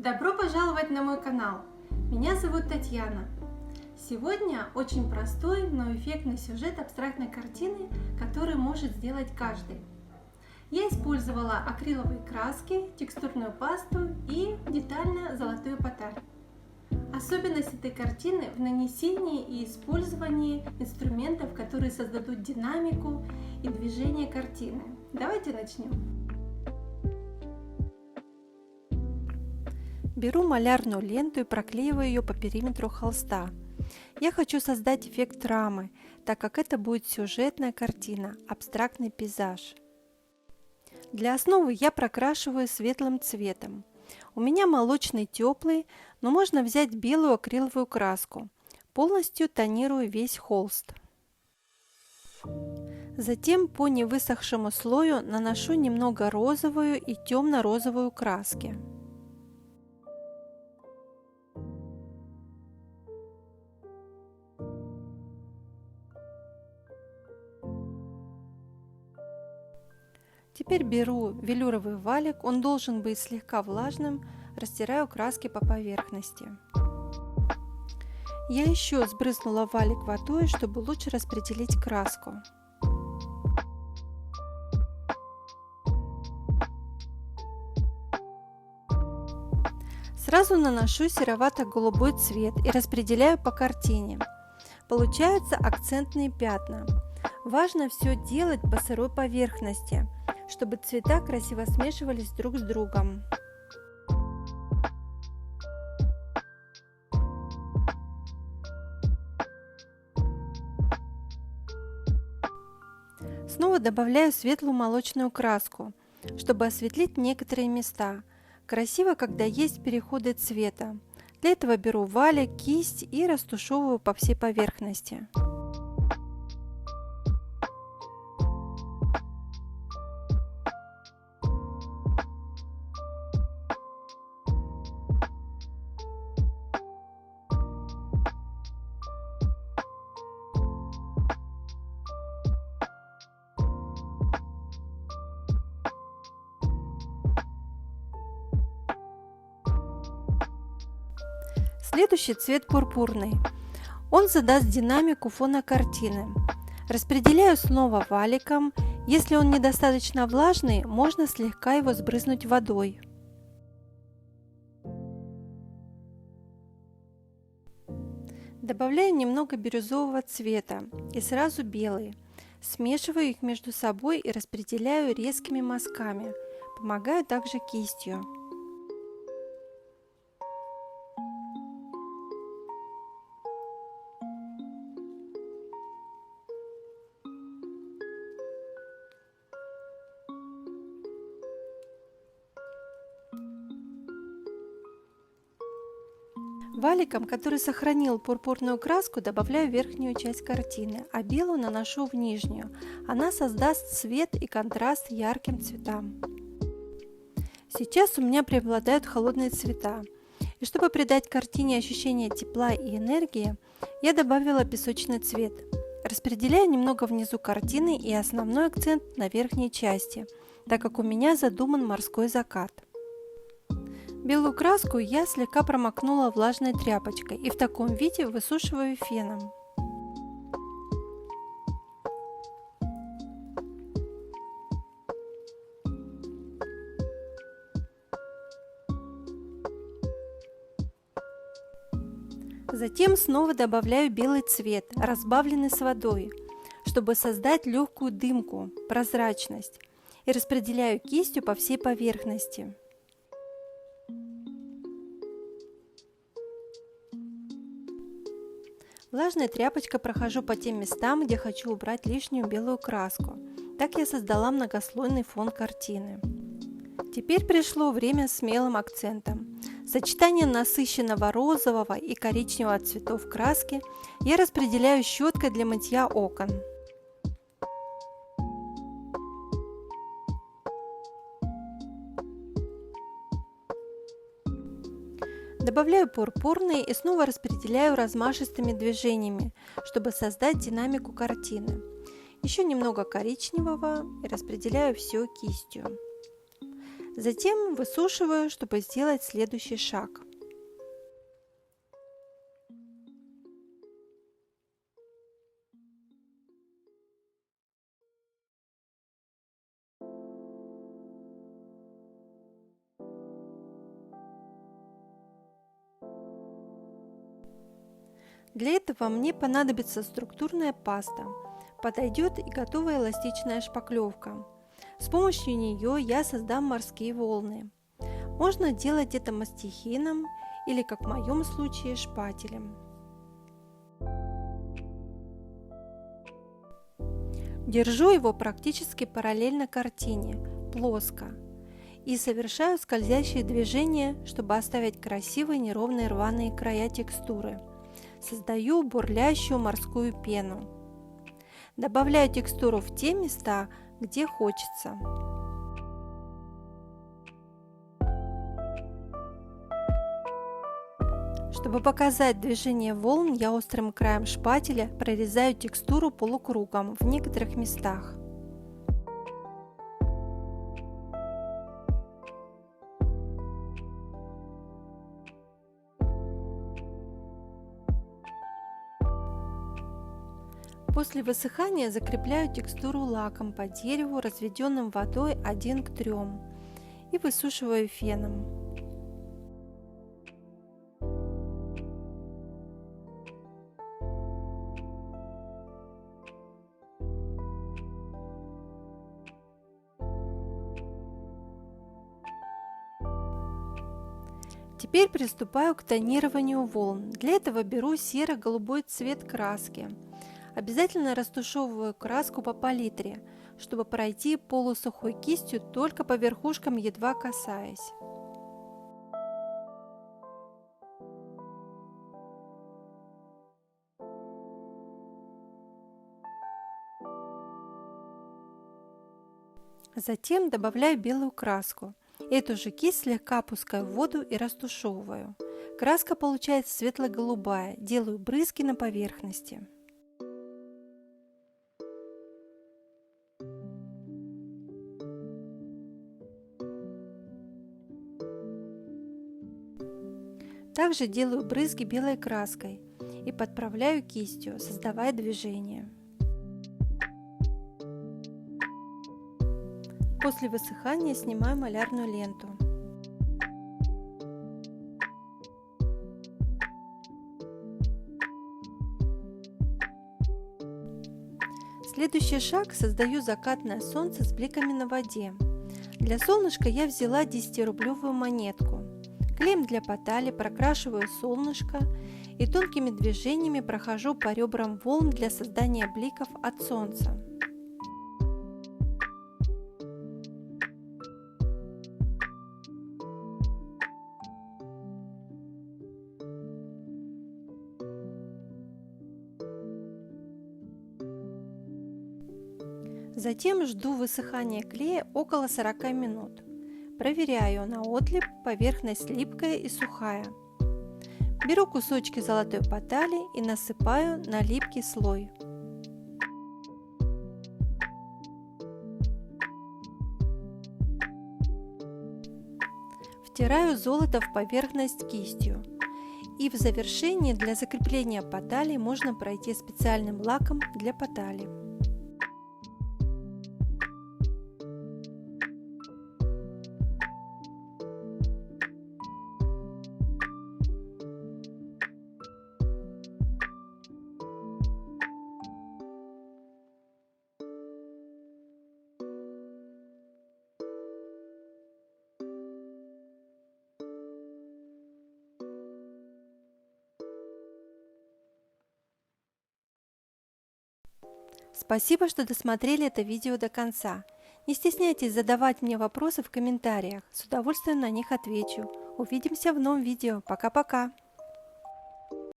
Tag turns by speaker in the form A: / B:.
A: Добро пожаловать на мой канал! Меня зовут Татьяна. Сегодня очень простой, но эффектный сюжет абстрактной картины, который может сделать каждый. Я использовала акриловые краски, текстурную пасту и детально-золотую поталь. Особенность этой картины в нанесении и использовании инструментов, которые создадут динамику и движение картины. Давайте начнем.
B: Беру малярную ленту и проклеиваю ее по периметру холста. Я хочу создать эффект рамы, так как это будет сюжетная картина, абстрактный пейзаж. Для основы я прокрашиваю светлым цветом. У меня молочный теплый, но можно взять белую акриловую краску. Полностью тонирую весь холст. Затем по невысохшему слою наношу немного розовую и темно-розовую краски. Теперь беру велюровый валик, он должен быть слегка влажным, растираю краски по поверхности. Я еще сбрызнула валик водой, чтобы лучше распределить краску. Сразу наношу серовато-голубой цвет и распределяю по картине. Получаются акцентные пятна. Важно все делать по сырой поверхности, чтобы цвета красиво смешивались друг с другом. Снова добавляю светлую молочную краску, чтобы осветлить некоторые места. Красиво, когда есть переходы цвета. Для этого беру валик, кисть и растушевываю по всей поверхности. Следующий цвет пурпурный. Он задаст динамику фона картины. Распределяю снова валиком. Если он недостаточно влажный, можно слегка его сбрызнуть водой. Добавляю немного бирюзового цвета и сразу белый. Смешиваю их между собой и распределяю резкими мазками. Помогаю также кистью. Валиком, который сохранил пурпурную краску, добавляю верхнюю часть картины, а белую наношу в нижнюю. Она создаст цвет и контраст ярким цветам. Сейчас у меня преобладают холодные цвета. И чтобы придать картине ощущение тепла и энергии, я добавила песочный цвет. Распределяю немного внизу картины и основной акцент на верхней части, так как у меня задуман морской закат. Белую краску я слегка промокнула влажной тряпочкой и в таком виде высушиваю феном. Затем снова добавляю белый цвет, разбавленный с водой, чтобы создать легкую дымку, прозрачность, и распределяю кистью по всей поверхности. Влажной тряпочкой прохожу по тем местам, где хочу убрать лишнюю белую краску. Так я создала многослойный фон картины. Теперь пришло время смелым акцентом. Сочетание насыщенного розового и коричневого цветов краски я распределяю щеткой для мытья окон. Добавляю пурпурный и снова распределяю размашистыми движениями, чтобы создать динамику картины. Еще немного коричневого и распределяю все кистью. Затем высушиваю, чтобы сделать следующий шаг. Для этого мне понадобится структурная паста. Подойдет и готовая эластичная шпаклевка. С помощью нее я создам морские волны. Можно делать это мастихином или, как в моем случае, шпателем. Держу его практически параллельно картине, плоско, и совершаю скользящие движения, чтобы оставить красивые неровные рваные края текстуры. Создаю бурлящую морскую пену. Добавляю текстуру в те места, где хочется. Чтобы показать движение волн, я острым краем шпателя прорезаю текстуру полукругом в некоторых местах. После высыхания закрепляю текстуру лаком по дереву, разведенным водой 1 к 3, и высушиваю феном. Теперь приступаю к тонированию волн. Для этого беру серо-голубой цвет краски. Обязательно растушевываю краску по палитре, чтобы пройти полусухой кистью только по верхушкам, едва касаясь. Затем добавляю белую краску. Эту же кисть слегка опускаю в воду и растушевываю. Краска получается светло-голубая, делаю брызги на поверхности. Также делаю брызги белой краской и подправляю кистью, создавая движение. После высыхания снимаю малярную ленту. Следующий шаг — создаю закатное солнце с бликами на воде. Для солнышка я взяла 10-рублевую монетку. Клеем для потали прокрашиваю солнышко и тонкими движениями прохожу по ребрам волн для создания бликов от солнца. Затем жду высыхания клея около 40 минут. Проверяю на отлип, поверхность липкая и сухая. Беру кусочки золотой потали и насыпаю на липкий слой. Втираю золото в поверхность кистью. И в завершении для закрепления потали можно пройти специальным лаком для потали. Спасибо, что досмотрели это видео до конца. Не стесняйтесь задавать мне вопросы в комментариях, с удовольствием на них отвечу. Увидимся в новом видео. Пока-пока!